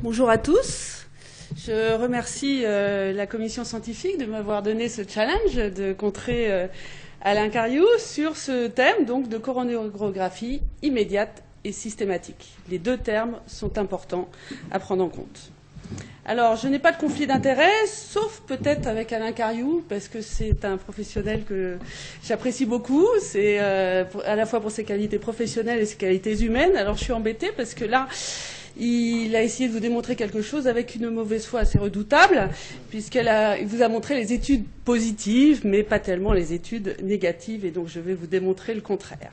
Bonjour à tous. Je remercie la commission scientifique de m'avoir donné ce challenge de contrer Alain Cariou sur ce thème donc de coronarographie immédiate et systématique. Les deux termes sont importants à prendre en compte. Alors, je n'ai pas de conflit d'intérêts, sauf peut-être avec Alain Cariou, parce que c'est un professionnel que j'apprécie beaucoup. C'est à la fois pour ses qualités professionnelles et ses qualités humaines. Alors, je suis embêtée parce que là, il a essayé de vous démontrer quelque chose avec une mauvaise foi assez redoutable, puisqu'il vous a montré les études positives, mais pas tellement les études négatives, et donc je vais vous démontrer le contraire.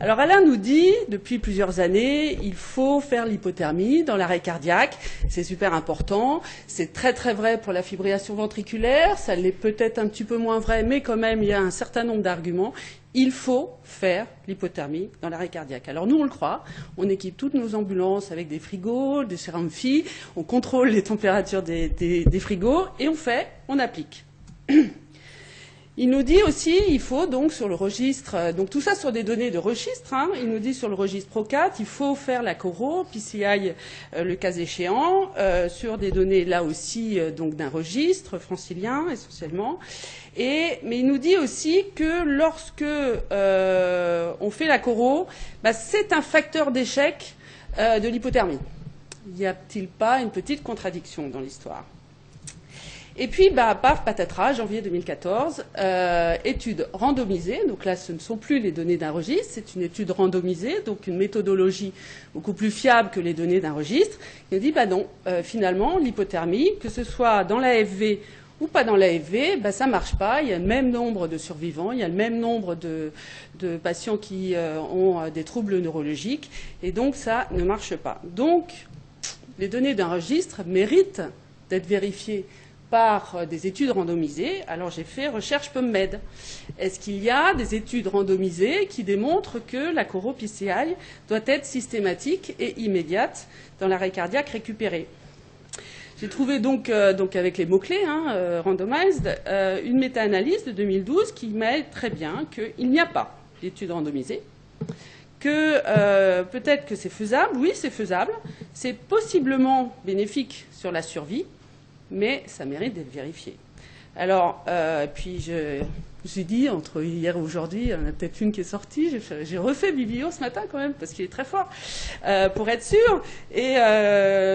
Alors Alain nous dit, depuis plusieurs années, il faut faire l'hypothermie dans l'arrêt cardiaque, c'est super important, c'est très très vrai pour la fibrillation ventriculaire, ça l'est peut-être un petit peu moins vrai, mais quand même il y a un certain nombre d'arguments. Il faut faire l'hypothermie dans l'arrêt cardiaque. Alors nous, on le croit, on équipe toutes nos ambulances avec des frigos, des céramophiles, on contrôle les températures des frigos et on applique. Il nous dit aussi, il faut donc sur le registre, donc tout ça sur des données de registre, il nous dit sur le registre PROCAT, il faut faire la coro, PCI le cas échéant, sur des données là aussi donc d'un registre francilien essentiellement. Mais il nous dit aussi que lorsque on fait la coro, c'est un facteur d'échec de l'hypothermie. Y a-t-il pas une petite contradiction dans l'histoire ? Et puis, paf, patatras, janvier 2014, étude randomisée. Donc là, ce ne sont plus les données d'un registre, c'est une étude randomisée, donc une méthodologie beaucoup plus fiable que les données d'un registre. Il dit, non, finalement, l'hypothermie, que ce soit dans l'AFV ou pas dans l'AFV, ça ne marche pas. Il y a le même nombre de survivants, il y a le même nombre de patients qui ont des troubles neurologiques, et donc ça ne marche pas. Donc, les données d'un registre méritent d'être vérifiées par des études randomisées. Alors j'ai fait recherche PubMed. Est-ce qu'il y a des études randomisées qui démontrent que la coro-PCI doit être systématique et immédiate dans l'arrêt cardiaque récupéré? J'ai trouvé donc avec les mots-clés, randomized, une méta-analyse de 2012 qui met très bien qu'il n'y a pas d'études randomisées, que peut-être que c'est faisable, oui c'est faisable, c'est possiblement bénéfique sur la survie, mais ça mérite d'être vérifié. Alors, puis je me suis dit, entre hier et aujourd'hui, il y en a peut-être une qui est sortie. J'ai refait Biblio ce matin quand même, parce qu'il est très fort, pour être sûr. Et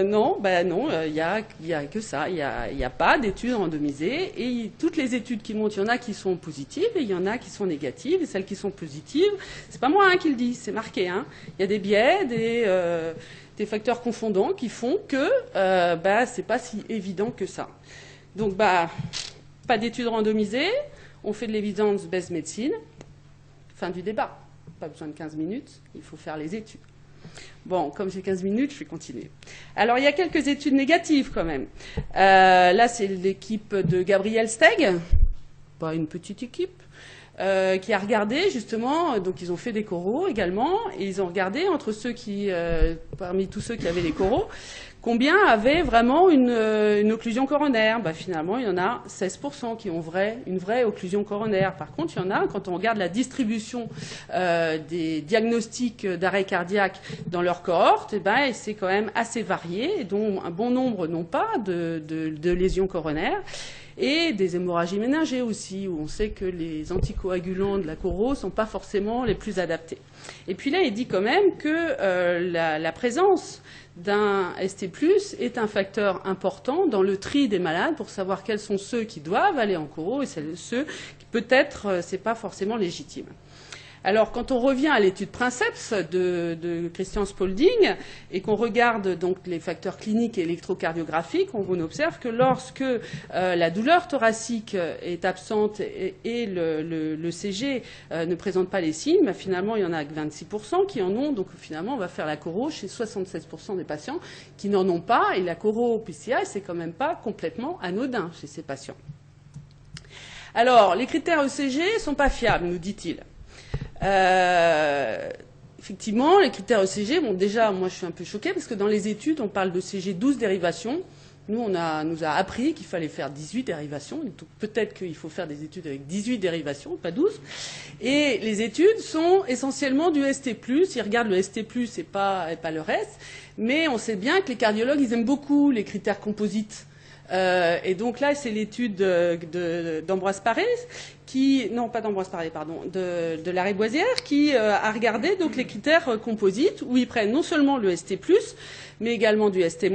non, il y a que ça. Il y a pas d'études randomisées. Et toutes les études qui montent, il y en a qui sont positives et il y en a qui sont négatives. Et celles qui sont positives, c'est pas moi qui le dis, c'est marqué. Il y a des biais, des facteurs confondants qui font que c'est pas si évident que ça. Donc pas d'études randomisées, on fait de l'évidence-based médecine. Fin du débat. Pas besoin de 15 minutes, il faut faire les études. Bon, comme j'ai 15 minutes, je vais continuer. Alors, il y a quelques études négatives quand même. Là, c'est l'équipe de Gabriel Steg, pas une petite équipe, qui a regardé justement, donc ils ont fait des coraux également, et ils ont regardé entre ceux parmi tous ceux qui avaient des coraux, combien avaient vraiment une occlusion coronaire. Finalement, il y en a 16% qui ont une vraie occlusion coronaire. Par contre, il y en a, quand on regarde la distribution des diagnostics d'arrêt cardiaque dans leur cohorte, c'est quand même assez varié, dont un bon nombre n'ont pas de lésions coronaires. Et des hémorragies méningées aussi, où on sait que les anticoagulants de la coro ne sont pas forcément les plus adaptés. Et puis là, il dit quand même que la présence d'un ST+, est un facteur important dans le tri des malades pour savoir quels sont ceux qui doivent aller en coro et ceux qui peut-être c'est pas forcément légitime. Alors, quand on revient à l'étude Princeps de Christian Spalding et qu'on regarde donc les facteurs cliniques et électrocardiographiques, on observe que lorsque la douleur thoracique est absente et le CG ne présente pas les signes, finalement, il y en a que 26% qui en ont. Donc, finalement, on va faire la coro chez 76% des patients qui n'en ont pas. Et la coro PCI, c'est quand même pas complètement anodin chez ces patients. Alors, les critères ECG ne sont pas fiables, nous dit-il. Effectivement, les critères ECG, déjà, moi je suis un peu choquée parce que dans les études, on parle de CG 12 dérivations. Nous, on nous a appris qu'il fallait faire 18 dérivations. Donc peut-être qu'il faut faire des études avec 18 dérivations, pas 12. Et les études sont essentiellement du ST+. Ils regardent le ST+, et pas le reste. Mais on sait bien que les cardiologues, ils aiment beaucoup les critères composites. Et donc là, c'est l'étude d'Ambroise Paré, de Larrey Boisière, qui a regardé donc les critères composites, où ils prennent non seulement le ST+, mais également du ST-,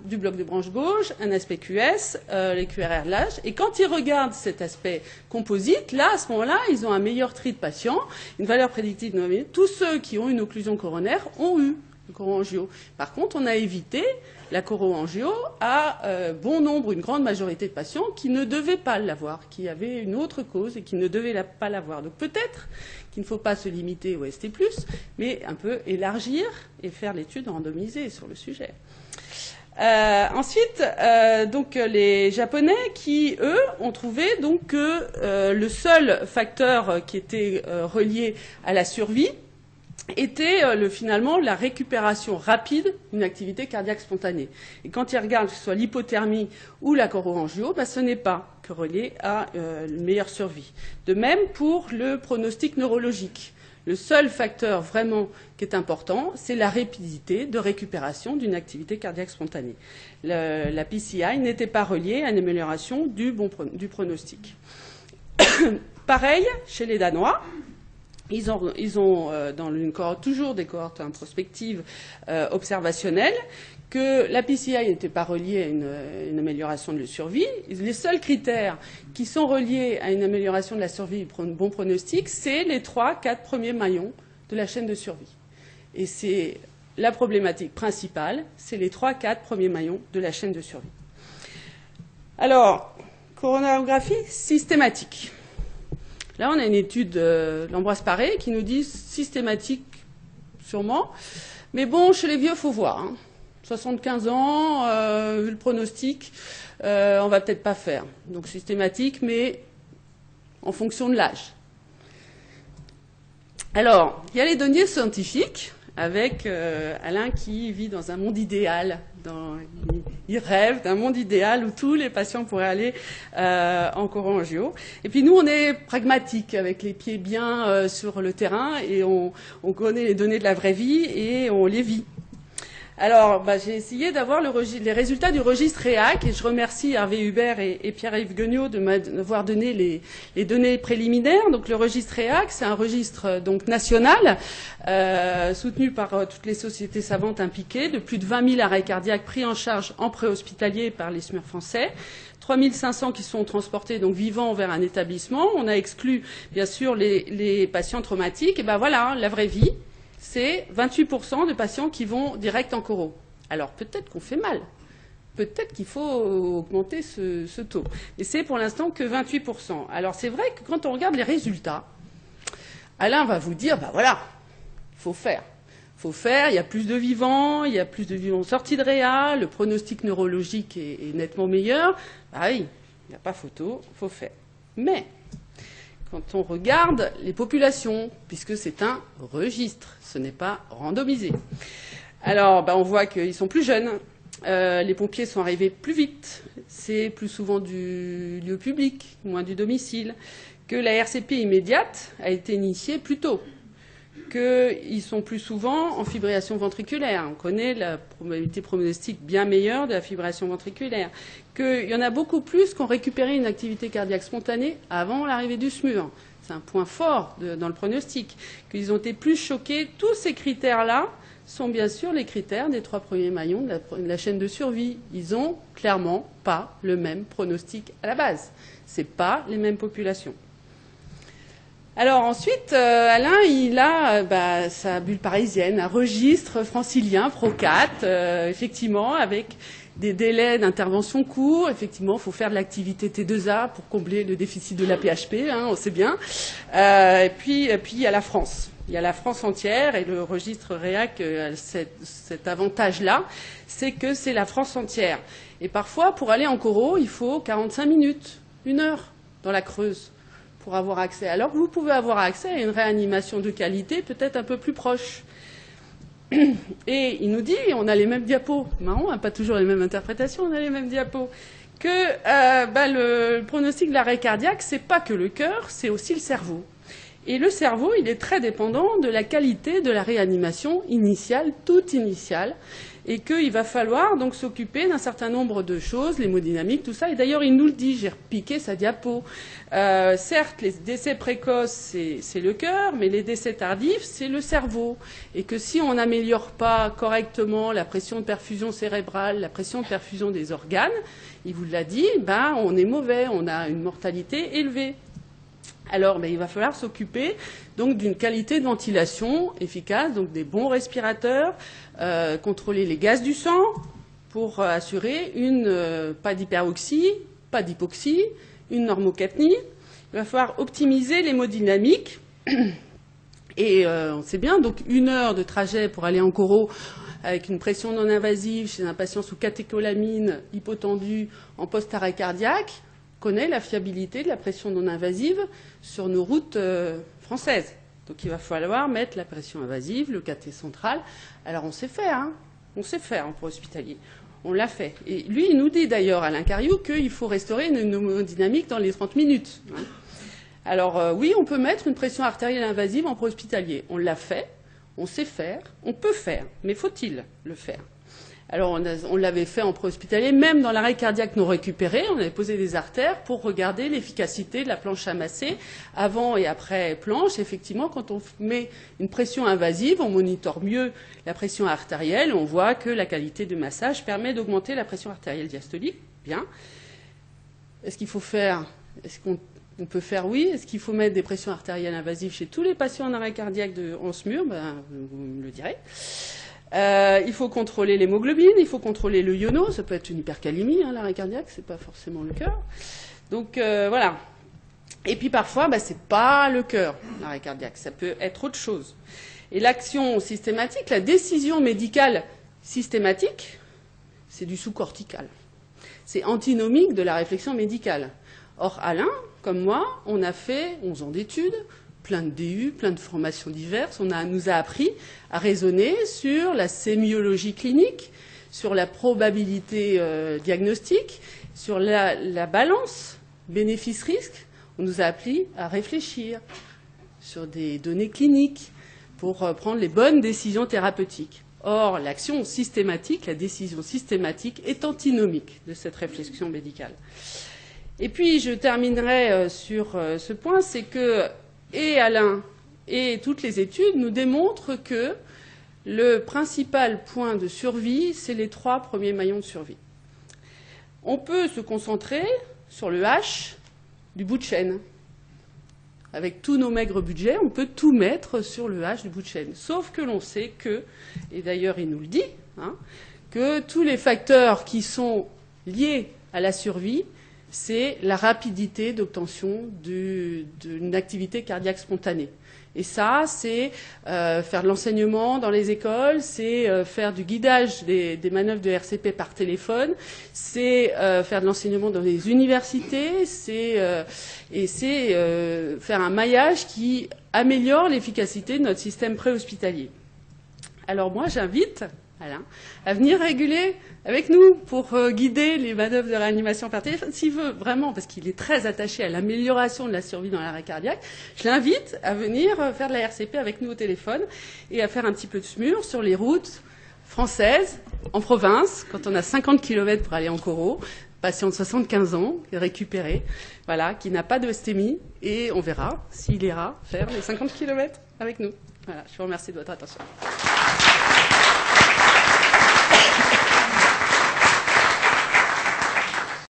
du bloc de branche gauche, un aspect QS, les QRR de l'âge. Et quand ils regardent cet aspect composite, là, à ce moment-là, ils ont un meilleur tri de patients, une valeur prédictive de tous ceux qui ont une occlusion coronaire ont eu le coro-angio. Par contre, on a évité la coro-angio à bon nombre, une grande majorité de patients qui ne devaient pas l'avoir, qui avaient une autre cause et qui ne devaient pas l'avoir. Donc peut-être qu'il ne faut pas se limiter au ST+, mais un peu élargir et faire l'étude randomisée sur le sujet. Ensuite, donc les Japonais qui, eux, ont trouvé donc que le seul facteur qui était relié à la survie était finalement la récupération rapide d'une activité cardiaque spontanée. Et quand ils regardent que ce soit l'hypothermie ou la coro-angio, ce n'est pas que relié à une meilleure survie. De même pour le pronostic neurologique. Le seul facteur vraiment qui est important, c'est la rapidité de récupération d'une activité cardiaque spontanée. La PCI n'était pas reliée à une amélioration du pronostic. Pareil chez les Danois. Ils ont dans une cohorte, toujours des cohortes prospectives observationnelles, que la PCI n'était pas reliée à une amélioration de la survie. Les seuls critères qui sont reliés à une amélioration de la survie et bon pronostic, c'est les 3-4 premiers maillons de la chaîne de survie. Et c'est la problématique principale, c'est les 3-4 premiers maillons de la chaîne de survie. Alors, coronarographie systématique. Là, on a une étude d'Ambroise Paré qui nous dit systématique, sûrement. Mais bon, chez les vieux, il faut voir. 75 ans, vu le pronostic, on va peut-être pas faire. Donc systématique, mais en fonction de l'âge. Alors, il y a les données scientifiques, avec Alain qui vit dans un monde idéal. Il rêve d'un monde idéal où tous les patients pourraient aller en coro-angio. Et puis nous, on est pragmatique, avec les pieds bien sur le terrain, et on connaît les données de la vraie vie et on les vit. Alors, j'ai essayé d'avoir les résultats du registre REAC, et je remercie Hervé Hubert et Pierre-Yves Guignot de m'avoir donné les données préliminaires. Donc, le registre REAC, c'est un registre donc national, soutenu par toutes les sociétés savantes impliquées, de plus de 20 000 arrêts cardiaques pris en charge en préhospitalier par les SMUR français. 3 500 qui sont transportés, donc vivants, vers un établissement. On a exclu, bien sûr, les patients traumatiques. Et voilà, la vraie vie. C'est 28% de patients qui vont direct en coro. Alors peut-être qu'on fait mal. Peut-être qu'il faut augmenter ce taux. Et c'est pour l'instant que 28%. Alors c'est vrai que quand on regarde les résultats, Alain va vous dire, voilà, il faut faire. Il faut faire, il y a plus de vivants, il y a plus de vivants sortis de réa, le pronostic neurologique est nettement meilleur. Oui, il n'y a pas photo, il faut faire. Mais quand on regarde les populations, puisque c'est un registre, ce n'est pas randomisé. Alors, on voit qu'ils sont plus jeunes, les pompiers sont arrivés plus vite, c'est plus souvent du lieu public, moins du domicile, que la RCP immédiate a été initiée plus tôt, qu'ils sont plus souvent en fibrillation ventriculaire. On connaît la probabilité pronostique bien meilleure de la fibrillation ventriculaire. Qu'il y en a beaucoup plus qui ont récupéré une activité cardiaque spontanée avant l'arrivée du SMUR. C'est un point fort dans le pronostic. Qu'ils ont été plus choqués. Tous ces critères-là sont bien sûr les critères des 3 premiers maillons de la chaîne de survie. Ils n'ont clairement pas le même pronostic à la base. Ce n'est pas les mêmes populations. Alors ensuite, Alain, il a sa bulle parisienne, un registre francilien, PROCAT, effectivement, avec des délais d'intervention courts. Effectivement, il faut faire de l'activité T2A pour combler le déficit de la PHP, on sait bien. Et puis, il y a la France. Il y a la France entière, et le registre REAC a cet avantage-là, c'est que c'est la France entière. Et parfois, pour aller en coro, il faut 45 minutes, 1 heure dans la Creuse, pour avoir accès. Alors que vous pouvez avoir accès à une réanimation de qualité peut-être un peu plus proche. Et il nous dit, on a les mêmes diapos, marrant, hein, pas toujours les mêmes interprétations, on a les mêmes diapos, que le pronostic de l'arrêt cardiaque, c'est pas que le cœur, c'est aussi le cerveau. Et le cerveau, il est très dépendant de la qualité de la réanimation initiale, toute initiale, et qu'il va falloir donc s'occuper d'un certain nombre de choses, l'hémodynamique, tout ça. Et d'ailleurs, il nous le dit, j'ai repiqué sa diapo. Certes, les décès précoces, c'est le cœur, mais les décès tardifs, c'est le cerveau. Et que si on n'améliore pas correctement la pression de perfusion cérébrale, la pression de perfusion des organes, il vous l'a dit, on est mauvais, on a une mortalité élevée. Alors, il va falloir s'occuper donc d'une qualité de ventilation efficace, donc des bons respirateurs, contrôler les gaz du sang pour assurer pas d'hyperoxie, pas d'hypoxie, une normocapnie. Il va falloir optimiser l'hémodynamique. Et on sait bien, donc 1 heure de trajet pour aller en coro avec une pression non invasive chez un patient sous catécholamine, hypotendu, en post-arrêt cardiaque, connaît la fiabilité de la pression non invasive sur nos routes françaises. Donc il va falloir mettre la pression invasive, le cathé central. Alors on sait faire, hein, on sait faire en pro-hospitalier. On l'a fait. Et lui, il nous dit d'ailleurs, Alain Cariou, qu'il faut restaurer une hémodynamique dans les 30 minutes. Hein. Alors oui, on peut mettre une pression artérielle invasive en pro-hospitalier. On l'a fait, on sait faire, on peut faire, mais faut-il le faire ? Alors, on l'avait fait en pro-hospitalier, même dans l'arrêt cardiaque non récupéré, on avait posé des artères pour regarder l'efficacité de la planche à masser avant et après planche. Effectivement, quand on met une pression invasive, on monitore mieux la pression artérielle, on voit que la qualité de massage permet d'augmenter la pression artérielle diastolique. Bien. Est-ce qu'il faut faire, est-ce qu'on peut faire oui? Est-ce qu'il faut mettre des pressions artérielles invasives chez tous les patients en arrêt cardiaque en SMUR? Vous me le direz. Il faut contrôler l'hémoglobine, il faut contrôler le iono, ça peut être une hypercalémie, hein, l'arrêt cardiaque, c'est pas forcément le cœur. Donc voilà. Et puis parfois, c'est pas le cœur, l'arrêt cardiaque, ça peut être autre chose. Et l'action systématique, la décision médicale systématique, c'est du sous-cortical. C'est antinomique de la réflexion médicale. Or, Alain, comme moi, on a fait 11 ans d'études, plein de DU, plein de formations diverses. Nous a appris à raisonner sur la sémiologie clinique, sur la probabilité diagnostique, sur la balance bénéfice-risque. On nous a appris à réfléchir sur des données cliniques pour prendre les bonnes décisions thérapeutiques. Or, l'action systématique, la décision systématique est antinomique de cette réflexion médicale. Et puis, je terminerai sur ce point, c'est que et Alain et toutes les études nous démontrent que le principal point de survie, c'est les 3 premiers maillons de survie. On peut se concentrer sur le H du bout de chaîne. Avec tous nos maigres budgets, on peut tout mettre sur le H du bout de chaîne. Sauf que l'on sait que, et d'ailleurs il nous le dit, hein, que tous les facteurs qui sont liés à la survie, c'est la rapidité d'obtention d'une activité cardiaque spontanée. Et ça, c'est faire de l'enseignement dans les écoles, c'est faire du guidage des manœuvres de RCP par téléphone, c'est faire de l'enseignement dans les universités, et c'est faire un maillage qui améliore l'efficacité de notre système préhospitalier. Alors moi, j'invite Alain à venir réguler avec nous pour guider les manœuvres de réanimation par téléphone, s'il veut vraiment, parce qu'il est très attaché à l'amélioration de la survie dans l'arrêt cardiaque. Je l'invite à venir faire de la RCP avec nous au téléphone et à faire un petit peu de SMUR sur les routes françaises, en province, quand on a 50 km pour aller en coro, patient de 75 ans, récupéré, voilà, qui n'a pas de STEMI, et on verra s'il ira faire les 50 km avec nous. Voilà, je vous remercie de votre attention.